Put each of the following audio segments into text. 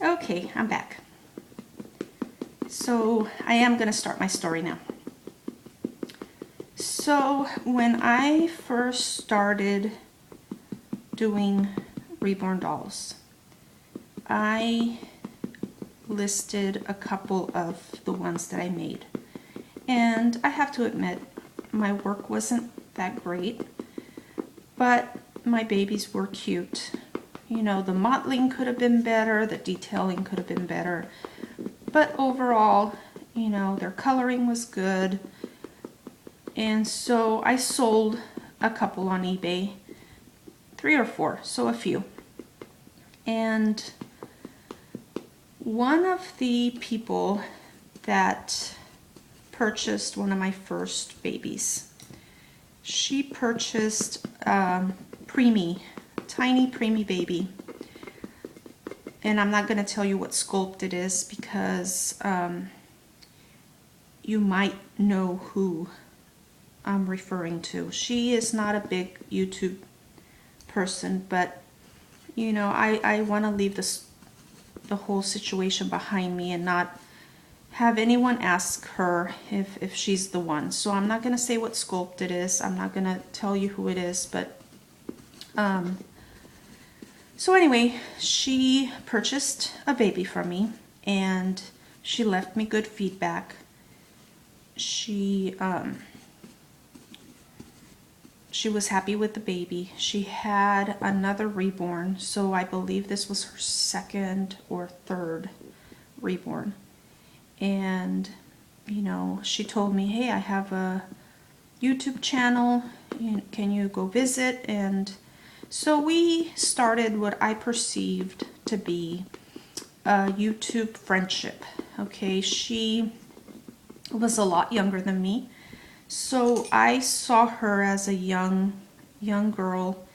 Okay, I'm back. So I am going to start my story now. So when I first started doing Reborn dolls, I listed a couple of the ones that I made. And I have to admit, my work wasn't that great, but my babies were cute. You know, the modeling could have been better, the detailing could have been better, but overall, you know, their coloring was good. And so I sold a couple on eBay, 3 or 4, so a few. And one of the people that purchased one of my first babies, she purchased preemie, tiny preemie baby. And I'm not going to tell you what sculpt it is because you might know who I'm referring to. She is not a big YouTube person, but you know, I want to leave the whole situation behind me and not have anyone ask her if she's the one. So I'm not going to say what sculpt it is. I'm not going to tell you who it is, but so anyway, she purchased a baby from me and she left me good feedback. She was happy with the baby. She had another reborn, so I believe this was her second or third reborn. And you know, she told me, hey, I have a YouTube channel, can you go visit? And so we started what I perceived to be a YouTube friendship. Okay, she was a lot younger than me, so I saw her as a young girl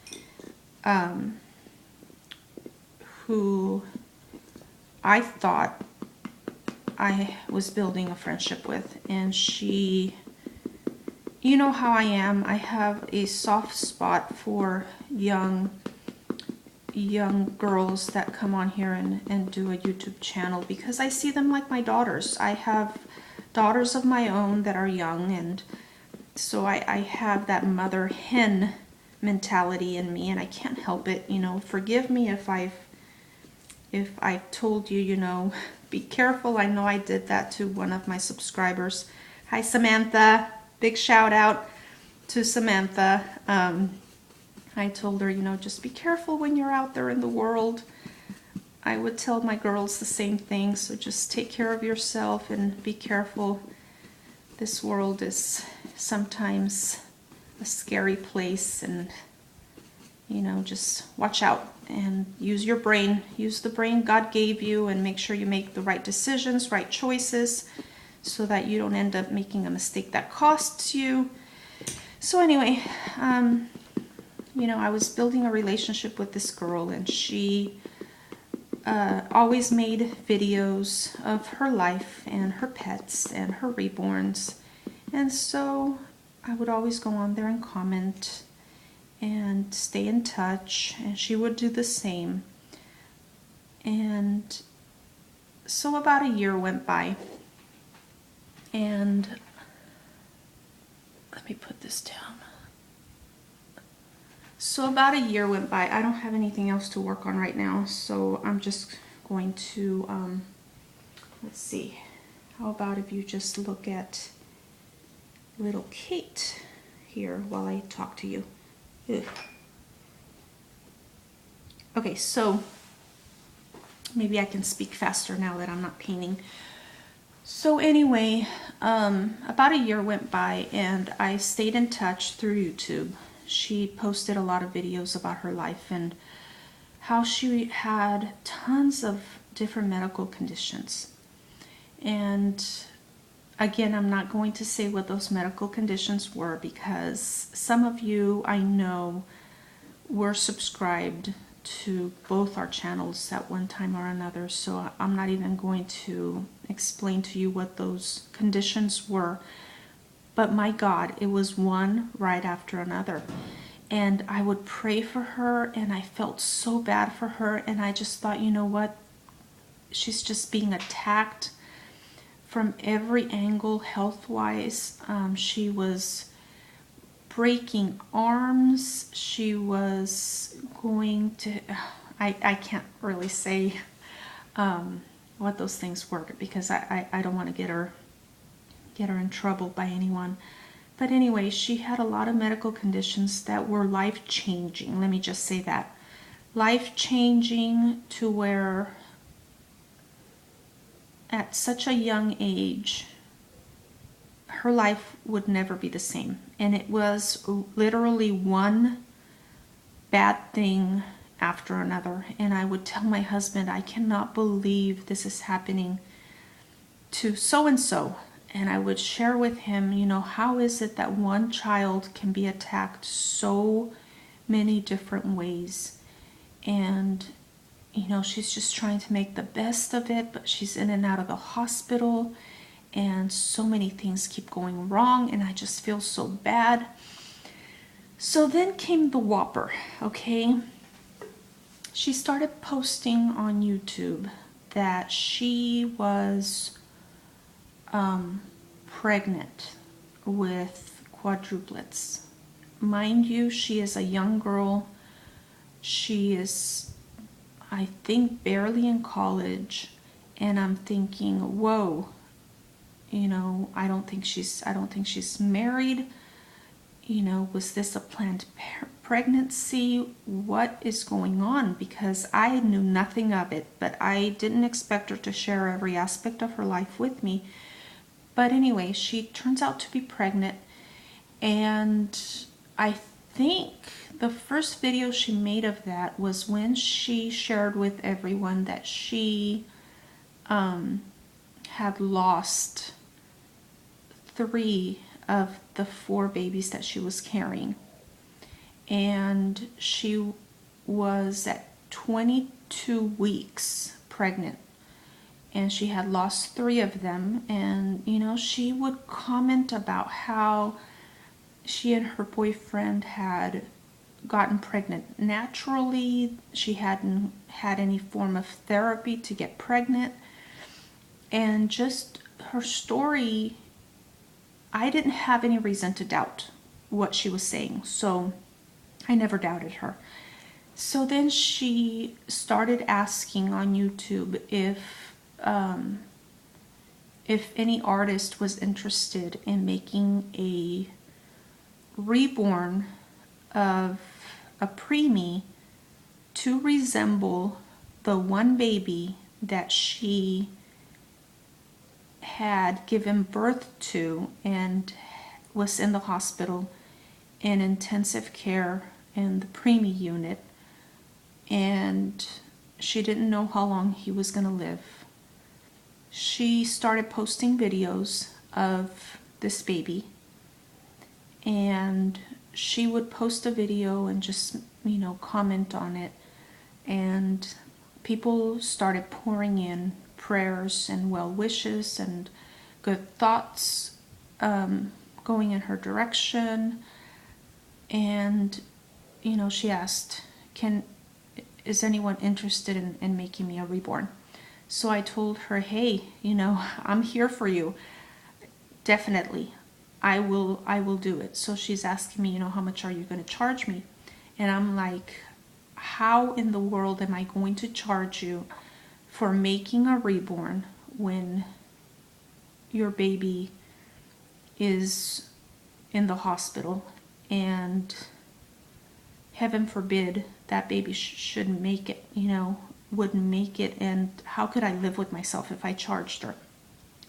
who I thought I was building a friendship with. And she, you know how I am, I have a soft spot for young girls that come on here and do a YouTube channel because I see them like my daughters. I have daughters of my own that are young, and so I have that mother hen mentality in me, and I can't help it. You know, forgive me if I've told you, you know, be careful. I know I did that to one of my subscribers. Hi Samantha, big shout out to Samantha. I told her, you know, just be careful when you're out there in the world. I would tell my girls the same thing, so just take care of yourself and be careful. This world is sometimes a scary place, and you know, just watch out and use your brain. Use the brain God gave you and make sure you make the right decisions, right choices, so that you don't end up making a mistake that costs you. So anyway, you know, I was building a relationship with this girl, and she always made videos of her life and her pets and her reborns. And so I would always go on there and comment and stay in touch, and she would do the same. And so about a year went by, and let me put this down. So about a year went by. I don't have anything else to work on right now, so I'm just going to, let's see, how about if you just look at little Kate here while I talk to you. Ugh. Okay, so maybe I can speak faster now that I'm not painting. So anyway, about a year went by and I stayed in touch through YouTube. She posted a lot of videos about her life and how she had tons of different medical conditions. And again, I'm not going to say what those medical conditions were because some of you I know were subscribed to both our channels at one time or another, so I'm not even going to explain to you what those conditions were. But my God, it was one right after another. And I would pray for her, and I felt so bad for her, and I just thought, you know what? she's just being attacked from every angle health-wise. She was breaking arms. She was going to, I can't really say what those things were, because I don't want to get her in trouble by anyone. But anyway, she had a lot of medical conditions that were life-changing. Let me just say that. Life-changing, to where at such a young age, her life would never be the same. And it was literally one bad thing after another. And I would tell my husband, I cannot believe this is happening to so-and-so. And I would share with him, you know, how is it that one child can be attacked so many different ways? And, you know, she's just trying to make the best of it, but she's in and out of the hospital, and so many things keep going wrong, and I just feel so bad. So then came the whopper, okay? She started posting on YouTube that she was pregnant with quadruplets. Mind you, she is a young girl. She is, I think, barely in college, and I'm thinking, whoa, you know, I don't think she's married. You know, was this a planned pregnancy? What is going on? Because I knew nothing of it, but I didn't expect her to share every aspect of her life with me. But anyway, she turns out to be pregnant, and I think the first video she made of that was when she shared with everyone that she had lost 3 of the 4 babies that she was carrying. And she was at 22 weeks pregnant, and she had lost 3 of them. And, you know, she would comment about how she and her boyfriend had gotten pregnant naturally. She hadn't had any form of therapy to get pregnant. And just her story, I didn't have any reason to doubt what she was saying. So I never doubted her. So then she started asking on YouTube if any artist was interested in making a reborn of a preemie to resemble the one baby that she had given birth to and was in the hospital in intensive care in the preemie unit, and she didn't know how long he was going to live. She started posting videos of this baby, and she would post a video and just, you know, comment on it, and people started pouring in prayers and well wishes and good thoughts going in her direction. And, you know, she asked, is anyone interested in making me a reborn? So I told her, hey, you know, I'm here for you. Definitely. I will do it. So she's asking me, you know, how much are you going to charge me? And I'm like, how in the world am I going to charge you for making a reborn when your baby is in the hospital, and heaven forbid that baby shouldn't make it, you know, wouldn't make it, and how could I live with myself if I charged her?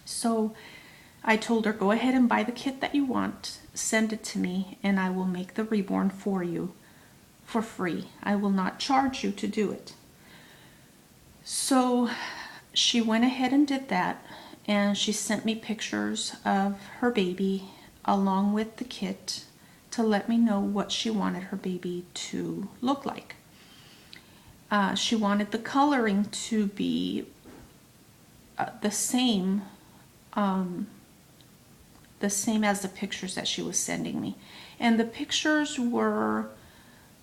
So I told her, go ahead and buy the kit that you want, send it to me, and I will make the reborn for you for free. I will not charge you to do it. So she went ahead and did that, and she sent me pictures of her baby along with the kit to let me know what she wanted her baby to look like. She wanted the coloring to be the same as the pictures that she was sending me. And the pictures were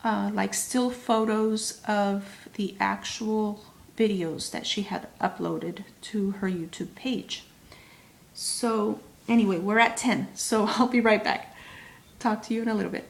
like still photos of the actual videos that she had uploaded to her YouTube page. So anyway, we're at 10, so I'll be right back. Talk to you in a little bit.